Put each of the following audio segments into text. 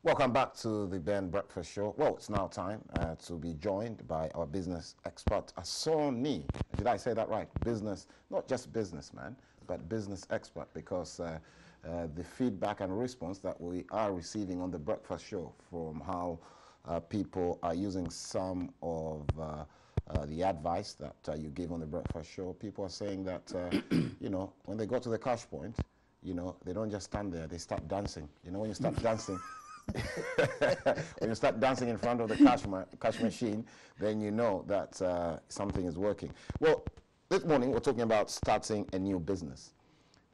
Welcome back to the Ben Breakfast Show. Well, it's now time to be joined by our business expert, Asoni. Did I say that right? Business, not just businessman, but business expert, because the feedback and response that we are receiving on the Breakfast Show from how people are using some of the advice that you give on the Breakfast Show, people are saying that, you know, when they go to the cash point, you know, they don't just stand there, they start dancing. You know, when you start dancing, when you start dancing in front of the cash machine, then you know that something is working. Well, this morning we're talking about starting a new business,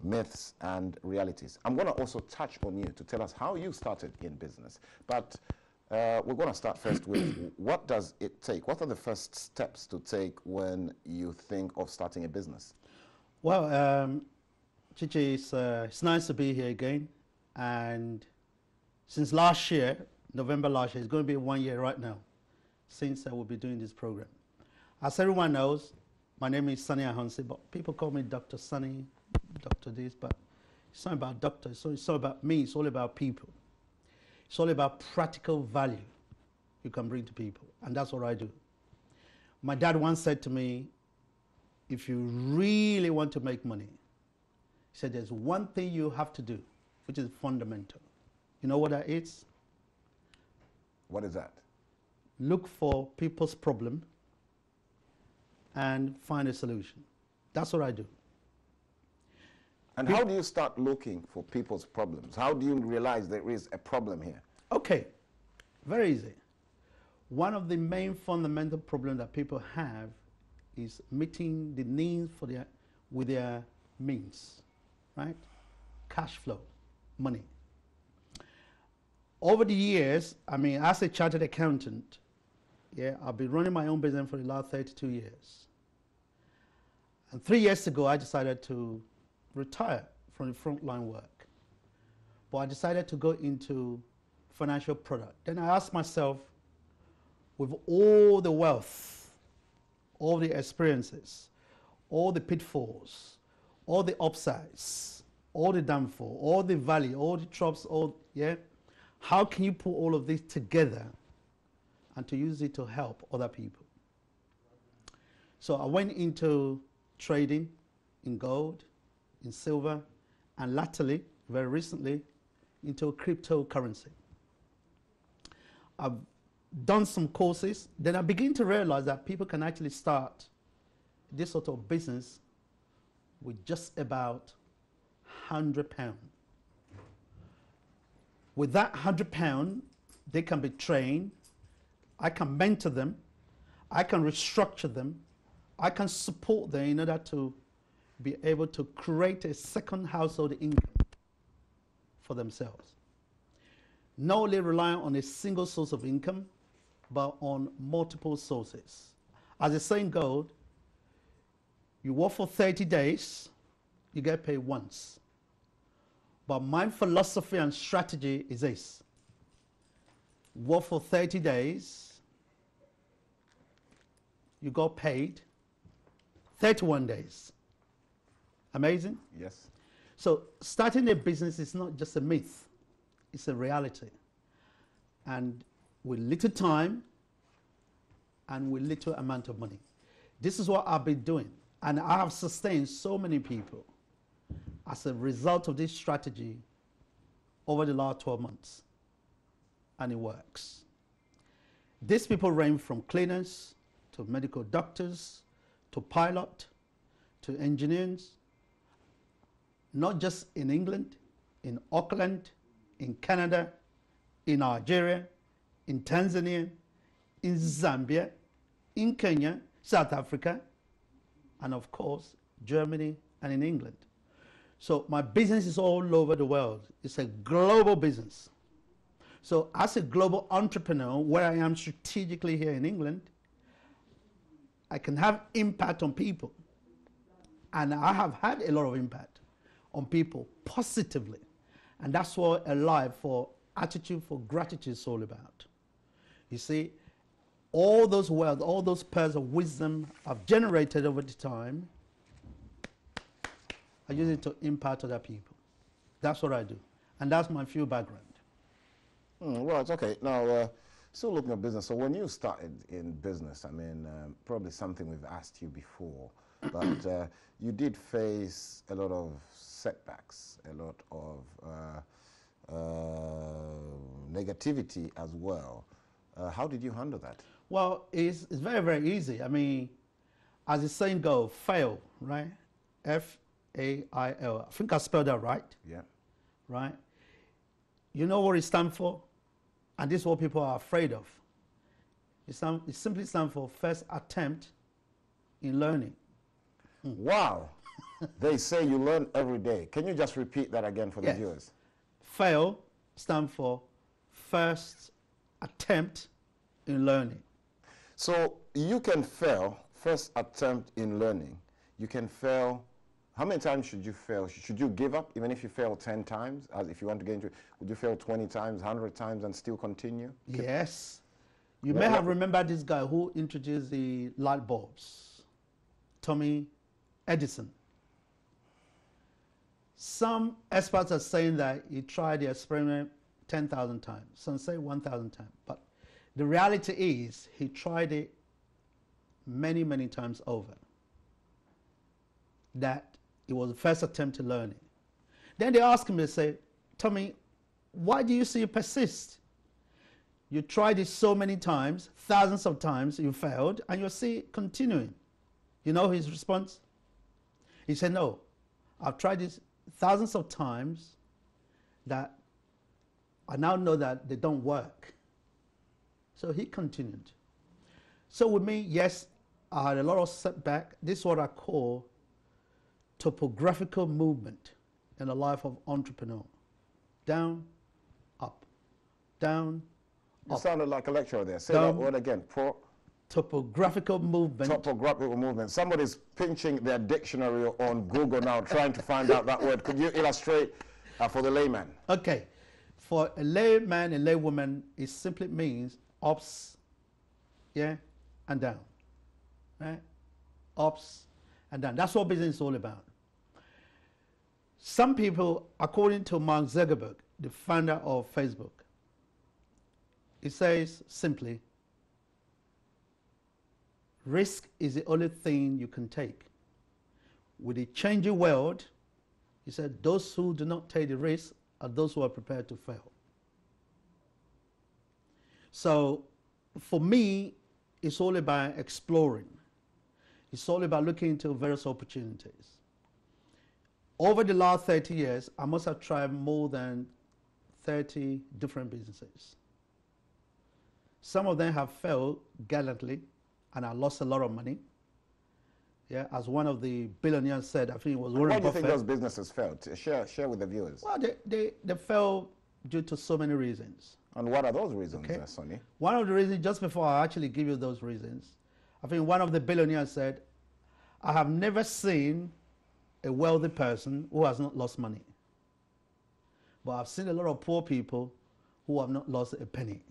myths and realities. I'm going to also touch on you to tell us how you started in business. But we're going to start first with what does it take? What are the first steps to take when you think of starting a business? Well, Chichi, it's nice to be here again. And since last year, November last year, it's going to be 1 year right now since I will be doing this program. As everyone knows, my name is Sunny Ahansi, but people call me Dr. Sunny, Dr. this, but it's not about doctor, it's all about me, it's all about people. It's all about practical value you can bring to people, and that's what I do. My dad once said to me, if you really want to make money, he said there's one thing you have to do, which is fundamental. You know what that is? What is that? Look for people's problem and find a solution. That's what I do. And how do you start looking for people's problems? How do you realize there is a problem here? Okay, very easy. One of the main fundamental problems that people have is meeting the needs for with their means, right? Cash flow, money. Over the years, I mean, as a chartered accountant, yeah, I've been running my own business for the last 32 years. And 3 years ago, I decided to retire from the frontline work. But I decided to go into financial product. Then I asked myself, with all the wealth, all the experiences, all the pitfalls, all the upsides, all the downfall, all the valley, all the troughs, how can you put all of this together and to use it to help other people? So I went into trading in gold, in silver, and latterly, very recently, into cryptocurrency. I've done some courses, then I begin to realize that people can actually start this sort of business with just about £100. With that £100, they can be trained, I can mentor them, I can restructure them, I can support them in order to be able to create a second household income for themselves. Not only relying on a single source of income, but on multiple sources. As the saying goes, you work for 30 days, you get paid once. But my philosophy and strategy is this. Work for 30 days, you got paid 31 days. Amazing? Yes. So starting a business is not just a myth, it's a reality. And with little time and with little amount of money. This is what I've been doing. And I have sustained so many people as a result of this strategy over the last 12 months. And it works. These people range from cleaners to medical doctors to pilot to engineers, not just in England, in Auckland, in Canada, in Nigeria, in Tanzania, in Zambia, in Kenya, South Africa, and of course, Germany and in England. So my business is all over the world. It's a global business. So as a global entrepreneur, where I am strategically here in England, I can have impact on people. And I have had a lot of impact on people positively. And that's what a life for attitude for gratitude is all about. You see, all those wealth, all those pearls of wisdom I've generated over the time, I use it to impact other people. That's what I do. And that's my field background. Well, it's okay. Now, still looking at business. So when you started in business, I mean, probably something we've asked you before, but you did face a lot of setbacks, a lot of negativity as well. How did you handle that? Well, it's very, very easy. I mean, as the saying goes, fail, right? F-A-I-L. I think I spelled that right. Yeah. Right? You know what it stands for? And this is what people are afraid of. It simply stands for first attempt in learning. Wow. They say you learn every day. Can you just repeat that again for the Yes. viewers? Fail stands for first attempt in learning. So you can fail, first attempt in learning. You can fail. How many times should you fail? Should you give up even if you fail 10 times? As if you want to get into it, would you fail 20 times, 100 times and still continue? Yes. You may have remembered this guy who introduced the light bulbs, Thomas Edison. Some experts are saying that he tried the experiment 10,000 times. Some say 1,000 times. But the reality is he tried it many, many times over. That it was the first attempt to learn it. Then they ask him, they say, Tommy, why do you still persist? You tried it so many times, thousands of times, you failed, and you're still continuing. You know his response? He said, no, I've tried this thousands of times that I now know that they don't work. So he continued. So with me, yes, I had a lot of setback. This is what I call topographical movement in the life of entrepreneur. Down, up, down, You up. sounded like a lecturer there. Say that word again. Topographical movement. Topographical movement. Somebody's pinching their dictionary on Google now trying to find out that word. Could you illustrate for the layman? Okay. For a layman and laywoman, it simply means ups, yeah, and down. Right? Ups and down. That's what business is all about. Some people, according to Mark Zuckerberg, the founder of Facebook, he says simply, risk is the only thing you can take. With a changing world, he said, those who do not take the risk are those who are prepared to fail. So for me, it's all about exploring. It's all about looking into various opportunities. Over the last 30 years, I must have tried more than 30 different businesses. Some of them have failed gallantly, and I lost a lot of money. Yeah, as one of the billionaires said, I think it was Warren Buffett. Why do you think those businesses failed? Share with the viewers. Well, they failed due to so many reasons. And what are those reasons, Okay. Sonny? One of the reasons, just before I actually give you those reasons, I think one of the billionaires said, I have never seen a wealthy person who has not lost money. But I've seen a lot of poor people who have not lost a penny.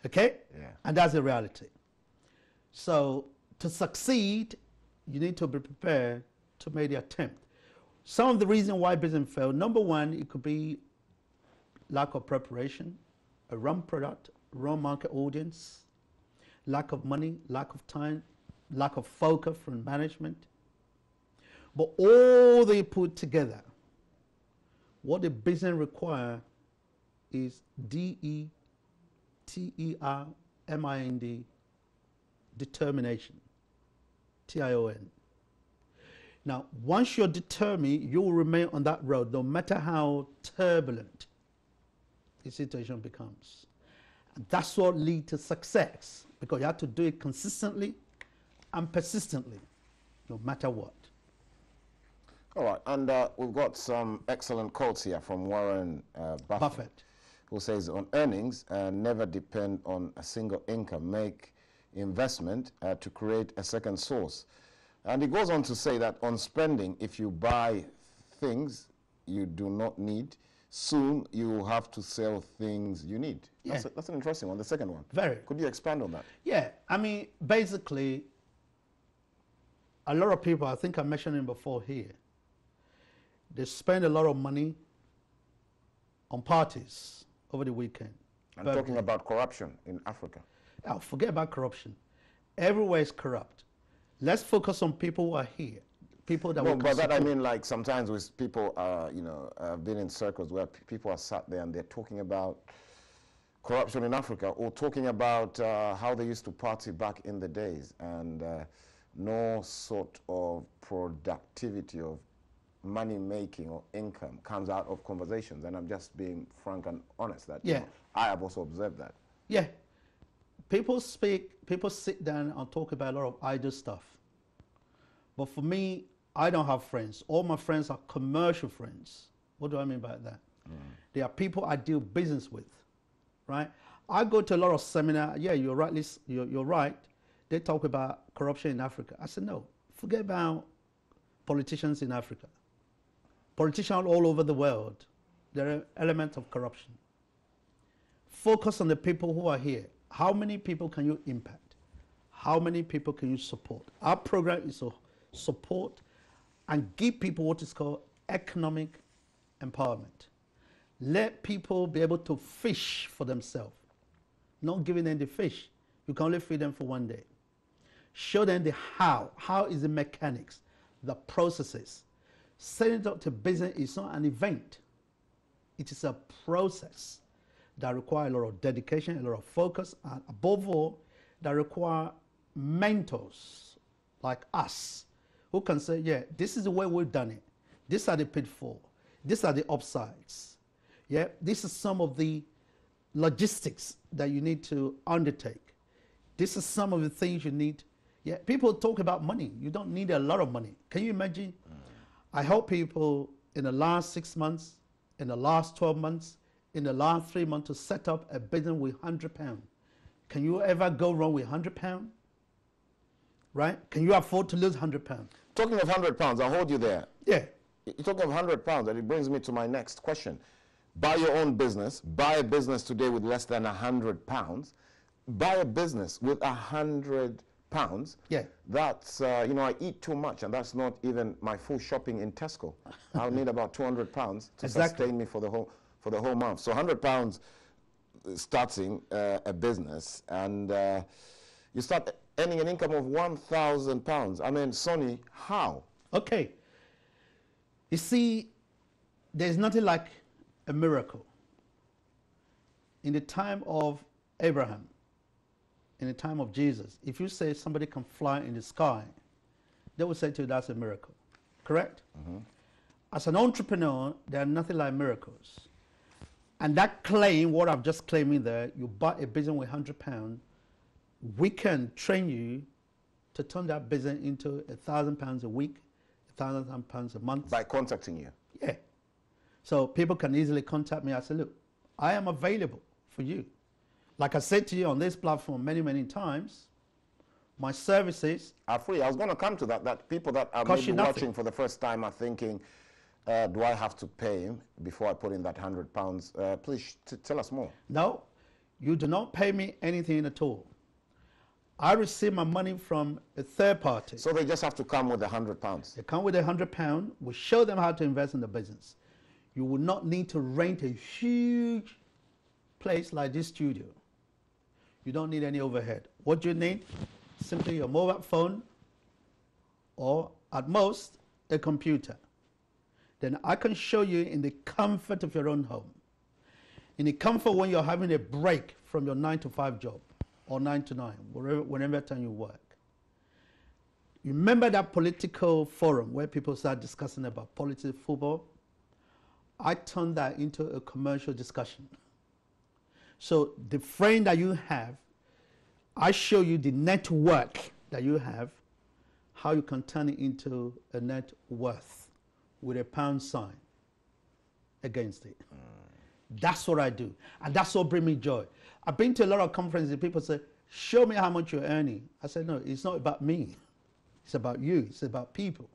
Okay? Yeah. And that's the reality. So to succeed, you need to be prepared to make the attempt. Some of the reasons why business failed, number one, it could be lack of preparation, a wrong product, wrong market audience, lack of money, lack of time, lack of focus from management. But all they put together, what the business require is DETERMIND, determination, TION. Now, once you're determined, you will remain on that road no matter how turbulent the situation becomes. And that's what leads to success, because you have to do it consistently and persistently, no matter what. All right, and we've got some excellent quotes here from Warren Buffett, who says, on earnings, never depend on a single income. Make investment to create a second source. And he goes on to say that on spending, if you buy things you do not need, soon you will have to sell things you need. Yeah. That's an interesting one, the second one. Very. Could you expand on that? Yeah, I mean, basically, a lot of people, I think I mentioned it before here, they spend a lot of money on parties over the weekend. I'm talking about corruption in Africa. Oh, forget about corruption. Everywhere is corrupt. Let's focus on people who are here. People that No, we can but that I support. mean, like sometimes with people, I've been in circles where people are sat there and they're talking about corruption in Africa, or talking about how they used to party back in the days, and no sort of productivity of money making or income comes out of conversations. And I'm just being frank and honest that I have also observed that. Yeah. People sit down and talk about a lot of idle stuff. But for me, I don't have friends. All my friends are commercial friends. What do I mean by that? They are people I do business with, right? I go to a lot of seminars. Yeah, you're right. They talk about corruption in Africa. I said, no, forget about politicians in Africa. Politicians all over the world, there are elements of corruption. Focus on the people who are here. How many people can you impact? How many people can you support? Our program is to support and give people what is called economic empowerment. Let people be able to fish for themselves. Not giving them the fish. You can only feed them for one day. Show them the how. How is the mechanics, the processes. Setting it up to business is not an event. It is a process that requires a lot of dedication, a lot of focus, and above all, that require mentors like us who can say, yeah, this is the way we've done it. These are the pitfalls. These are the upsides. Yeah, this is some of the logistics that you need to undertake. This is some of the things you need. Yeah, people talk about money. You don't need a lot of money. Can you imagine? I help people in the last 6 months, in the last 12 months, in the last 3 months to set up a business with £100. Can you ever go wrong with £100? Right? Can you afford to lose £100? Talking of £100, I'll hold you there. Yeah. You're talking of £100, and it brings me to my next question. Buy your own business. Buy a business today with less than £100. Buy a business with £100. Yeah. That's, I eat too much, and that's not even my full shopping in Tesco. I'll need about £200 to sustain me for the whole month. So £100 starting a business, and you start earning an income of £1,000. I mean, Sonny, how? Okay. You see, there's nothing like a miracle. In the time of Abraham, in the time of Jesus, if you say somebody can fly in the sky, they will say to you that's a miracle. Correct? Mm-hmm. As an entrepreneur, there are nothing like miracles. And that claim, what I've just claiming there, you buy a business with £100, we can train you to turn that business into £1,000 a week, £1,000 a month. By contacting you? Yeah. So people can easily contact me. I say, look, I am available for you. Like I said to you on this platform many, many times, my services are free. I was going to come to that, that people that are maybe watching for the first time are thinking, do I have to pay him before I put in that £100? Please tell us more. No, you do not pay me anything at all. I receive my money from a third party. So they just have to come with £100? They come with £100. We show them how to invest in the business. You will not need to rent a huge place like this studio. You don't need any overhead. What you need, simply your mobile phone, or at most, a computer. Then I can show you in the comfort of your own home. In the comfort when you're having a break from your 9-to-5 job, or 9 to 9, whenever time you work. You remember that political forum where people start discussing about politics, football? I turned that into a commercial discussion. So the friend that you have, I show you the network that you have, how you can turn it into a net worth with a pound sign against it. That's what I do. And that's what brings me joy. I've been to a lot of conferences, people say, show me how much you're earning. I said, no, it's not about me. It's about you. It's about people.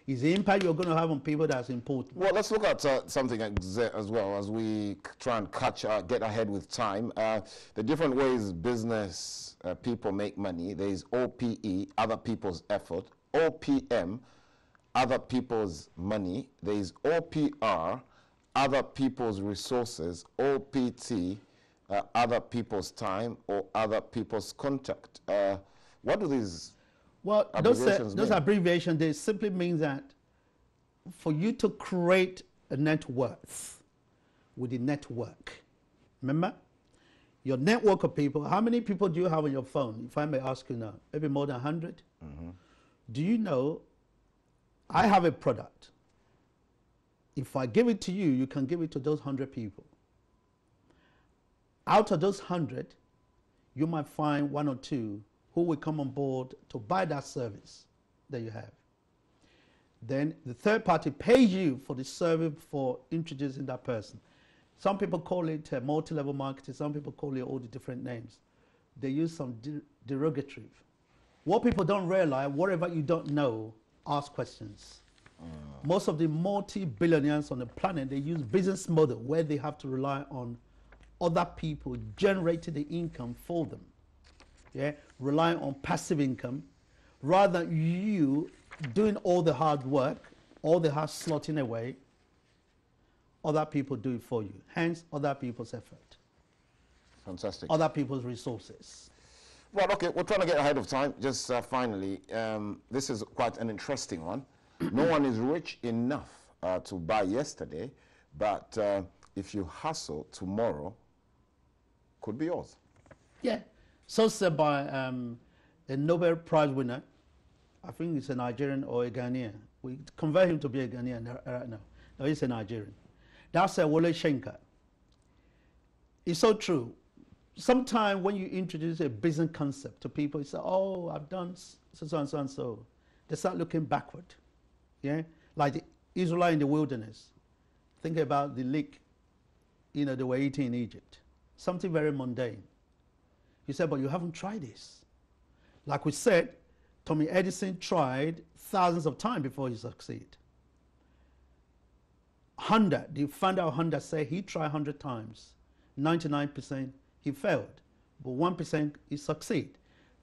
It's the impact you're going to have on people that's important. Well, let's look at something as well as we try and get ahead with time. The different ways business people make money. There is OPE, other people's effort. OPM, other people's money. There is OPR, other people's resources, OPT, other people's time, or other people's contact. What do these abbreviations those mean? abbreviations, they simply mean that for you to create a net worth with the network, remember? Your network of people, how many people do you have on your phone? If I may ask you now, maybe more than 100? Mm-hmm. Do you know, I have a product. If I give it to you, you can give it to those 100 people. Out of those 100, you might find one or two who will come on board to buy that service that you have. Then the third party pays you for the service for introducing that person. Some people call it multi-level marketing. Some people call it all the different names. They use some derogatory. What people don't realize, whatever you don't know, ask questions. Most of the multi-billionaires on the planet, they use business model where they have to rely on other people generating the income for them. Yeah, relying on passive income, rather than you doing all the hard work, all the hard slotting away. Other people do it for you. Hence, other people's effort. Fantastic. Other people's resources. Well, okay, we're trying to get ahead of time. Just finally, this is quite an interesting one. No one is rich enough to buy yesterday, but if you hustle, tomorrow could be yours. Yeah. So said by a Nobel Prize winner. I think it's a Nigerian or a Ghanaian. We convert him to be a Ghanaian right now. No, he's a Nigerian. That's a Wole Soyinka. It's so true. Sometimes when you introduce a business concept to people, you say, oh, I've done so and so and so. They start looking backward. Yeah? Like the Israelites in the wilderness. Think about the leek, they were eating in Egypt. Something very mundane. You said, but you haven't tried this. Like we said, Thomas Edison tried thousands of times before he succeeded. Honda, the founder of Honda said he tried 100 times. 99% he failed, but 1% he succeeded.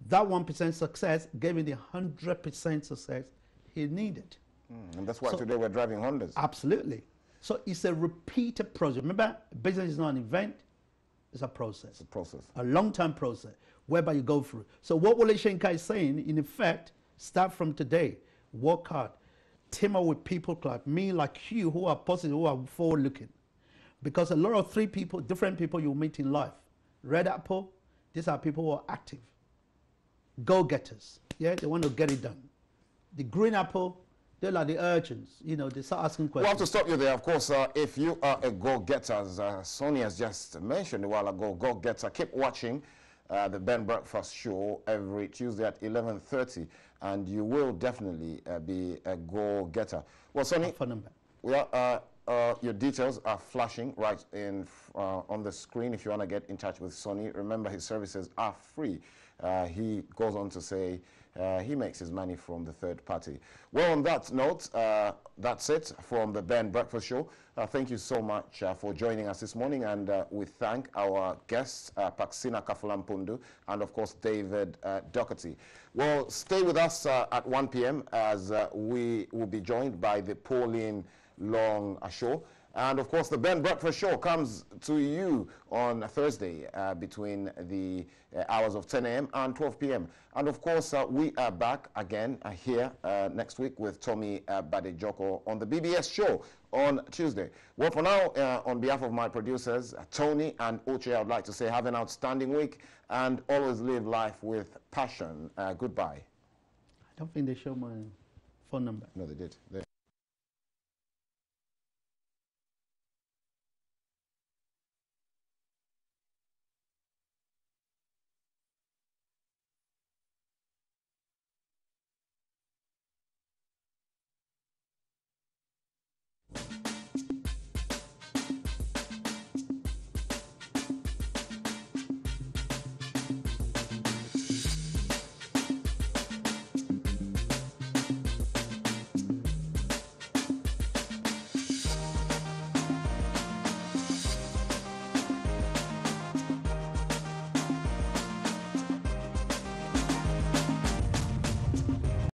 That 1% success gave him the 100% success he needed. And that's why today we're driving Hondas. Absolutely. So it's a repeated process. Remember, business is not an event, it's a process. It's a process. A long-term process whereby you go through. So what Wole Soyinka is saying, in effect, start from today, work hard, team up with people like me, like you, who are positive, who are forward-looking. Because a lot of different people you meet in life. Red Apple, these are people who are active. Go-getters, yeah, they want to get it done. The Green Apple, they're like the urchins, they start asking questions. Well, to stop you there, of course, if you are a go-getter, as Sonny has just mentioned a while ago, go-getter, keep watching the Ben Breakfast Show every Tuesday at 11:30, and you will definitely be a go-getter. Well, Sonny, phone number. Your details are flashing right on the screen if you want to get in touch with Sonny. Remember, his services are free. He goes on to say he makes his money from the third party. Well, on that note, that's it from the Ben Breakfast Show. Thank you so much for joining us this morning, and we thank our guests, Paxina Kafulampundu, and of course, David Doherty. Well, stay with us at 1 p.m. as we will be joined by the Pauline Long Show. And of course, the Ben Breakfast Show comes to you on Thursday between the hours of 10 a.m. and 12 p.m. And of course, we are back again here next week with Tommy Badejoko on the BBS Show on Tuesday. Well, for now, on behalf of my producers, Tony and Uche, I would like to say have an outstanding week and always live life with passion. Goodbye. I don't think they show my phone number. No, they did.